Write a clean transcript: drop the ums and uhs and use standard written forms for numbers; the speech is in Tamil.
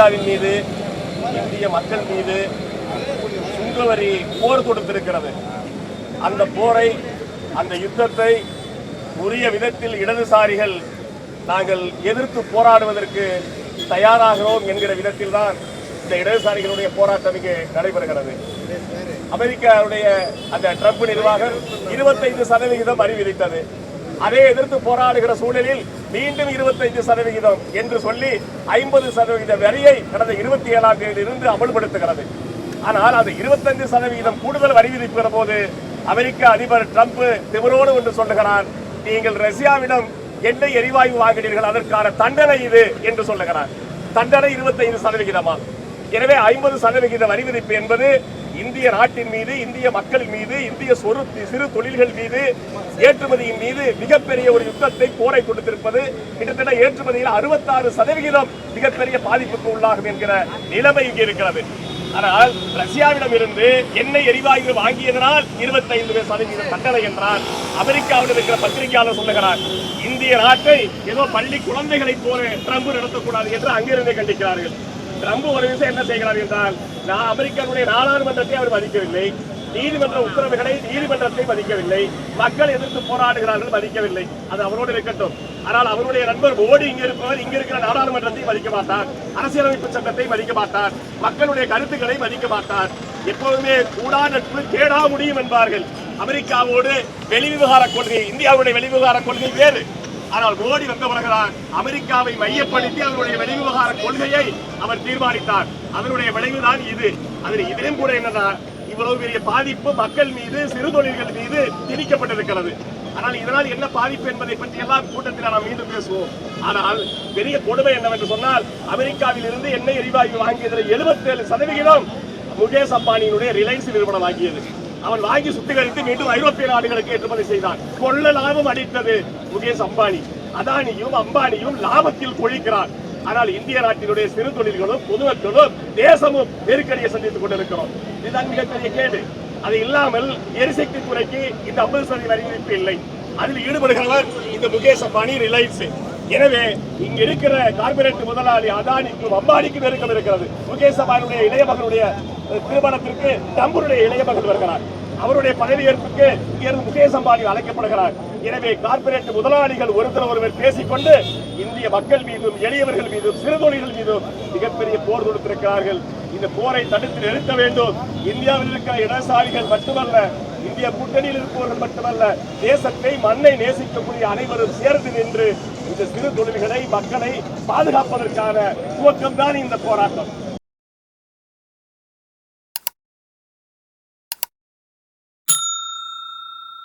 இந்தியாவின் மீது, இந்திய மக்கள் மீது சுங்கவரி போர் தொடுத்திருக்கிறது. அந்த போரை, அந்த யுத்தத்தை உரிய விதத்தில் இடதுசாரிகள் நாங்கள் எதிர்த்து போராடுவதற்கு தயாராகிறோம் என்கிற விதத்தில் தான் இந்த இடதுசாரிகளுடைய போராட்டம் இங்கே நடைபெறுகிறது. அமெரிக்காவுடைய அந்த ட்ரம்ப் நிர்வாகம் 25% வரி விதித்தது. அதை எதிர்த்து போராடுகிற சூழலில் மீண்டும் 25% என்று சொல்லி 50% வரியை கடந்த 27ஆம் தேதியிலிருந்து அமல்படுத்துகிறது. ஆனால் அந்த 25% கூடுதல் வரி விதிக்கிற போது அமெரிக்க அதிபர் ட்ரம்ப் திமிரோடு ஒன்று சொல்லுகிறார், நீங்கள் ரஷ்யாவிடம் எண்ணெய் எரிவாயு வாங்கினீர்கள், அதற்கான தண்டனை இது என்று சொல்லுகிறார். தண்டனை 25%. எனவே 50% வரி விதிப்பு என்பது இந்திய நாட்டின் மீது, இந்திய மக்களின் மீது, இந்திய சிறு தொழில்கள் மீது, ஏற்றுமதியின் மீது மிகப்பெரிய ஒரு யுத்தத்தை போரை கொடுத்திருப்பது. கிட்டத்தட்ட ஏற்றுமதியில் 66% மிகப்பெரிய பாதிப்புக்கு உள்ளாகும் என்கிற நிலைமை இங்கே இருக்கிறது. ஆனால் ரஷ்யாவிடம் இருந்து எண்ணெய் எரிவாயு வாங்கியதனால் 25% தண்டனை என்றால் அமெரிக்காவில் இருக்கிற பத்திரிகையாளர் சொல்லுகிறார், இந்திய நாட்டை ஏதோ பள்ளி குழந்தைகளை போல ட்ரம்ப் நடத்தக்கூடாது என்று அங்கிருந்தே கண்டிக்கிறார்கள். ட்ரம்ப் ஒரு விஷயம் என்ன செய்கிறார் என்றால், அமெரிக்காவுடைய நாடாளுமன்றத்தை அவர் மதிக்கவில்லை, நீதிமன்ற உத்தரவுகளை, நீதிமன்றத்தை மதிக்கவில்லை, மக்கள் எதிர்த்து போராடுகிறார்கள் மதிக்கவில்லை. அது அவரோடு இருக்கட்டும். ஆனால் அவருடைய நண்பர் மோடி இங்க இருப்பவர் இங்க இருக்கிற நாடாளுமன்றத்தை மதிக்க மாட்டார், அரசியலமைப்பு சட்டத்தை மதிக்க மாட்டார், மக்களுடைய கருத்துக்களை மதிக்க மாட்டார். எப்போதுமே கூடா நட்பு கேடா முடியும் என்பார்கள். அமெரிக்காவோடு வெளிவிவகார கொள்கை, இந்தியாவுடைய வெளிவிவகார கொள்கை வேறு. ஆனால் மோடி வந்த பிறகுதான் அமெரிக்காவை மையப்படுத்தி அவருடைய வெளிவிவகார கொள்கையை அவர் தீர்மானித்தார். அதனுடைய விளைவுதான் இது. அதில் இதிலும் கூட என்னன்னா, இவ்வளவு பெரிய பாதிப்பு மக்கள் மீது, சிறு தொழில்கள் மீது திணிக்கப்பட்டிருக்கிறது. ஆனால் இதனால் என்ன பாதிப்பு என்பதை பற்றி எல்லாம் கூட்டத்தில் நாம் மீண்டும் பேசுவோம். ஆனால் பெரிய கொடுமை என்னவென்று சொன்னால், அமெரிக்காவில் இருந்து எண்ணெய் எரிவாயு வாங்கியதில் 77% முகேஷ் அம்பானியினுடைய ரிலையன்ஸ் நிறுவனம் வாங்கியது. அவன் வாங்கி சுத்திகரித்து மீண்டும் ஐரோப்பிய நாடுகளுக்கு ஏற்றுமதி செய்தான். கொள்ள லாபம் அடித்தது முகேஷ் அம்பானி. அதானியும் அம்பானியும் லாபத்தில் கொழிக்கிறார். ஆனால் இந்திய நாட்டினுடைய சிறு தொழில்களும் பொதுமக்களும் தேசமும் நெருக்கடியை சந்தித்துக் கொண்டிருக்கிறோம். இதுதான் மிகப்பெரிய கேடு. அது இல்லாமல் எரிசக்தி துறைக்கு இந்த 50% வரி விதிப்பு இல்லை. அதில் ஈடுபடுகிறவர் இந்த முகேஷ் அம்பானி, ரிலையன்ஸ். எனவே இங்க இருக்கிற கார்பரேட் முதலாளி அதானிக்கும் அம்பானிக்கும் நெருக்கம் இருக்கிறது. முகேஷ் அம்பானியுடைய இளைய மகனுடைய திருமணத்திற்கு ட்ரம்புடைய இளைய மகன் வருகிறார். அவருடைய பதவியேற்புக்கு இங்கிருந்து முகேஷ் அம்பானி அழைக்கப்படுகிறார். எனவே கார்பரேட் முதலாளிகள் ஒருவர் பேசிக்கொண்டு இந்திய மக்கள் மீதும், எளியவர்கள் மீதும், சிறு தொழில்கள் மீதும் மிகப்பெரிய போர் தொடுத்திருக்கிறார்கள். இந்த போரை தடுத்து நிறுத்த வேண்டும். இந்தியாவில் இருக்கிற இடதுசாரிகள் மட்டுமல்ல, இந்திய கூட்டணியில் இருப்பவர்கள் மட்டுமல்ல, தேசத்தை, மண்ணை நேசிக்கக்கூடிய அனைவரும் சேர்ந்து நின்று இந்த சிறு தொழில்களை, மக்களை பாதுகாப்பதற்கான துவக்கம்தான் இந்த போராட்டம்.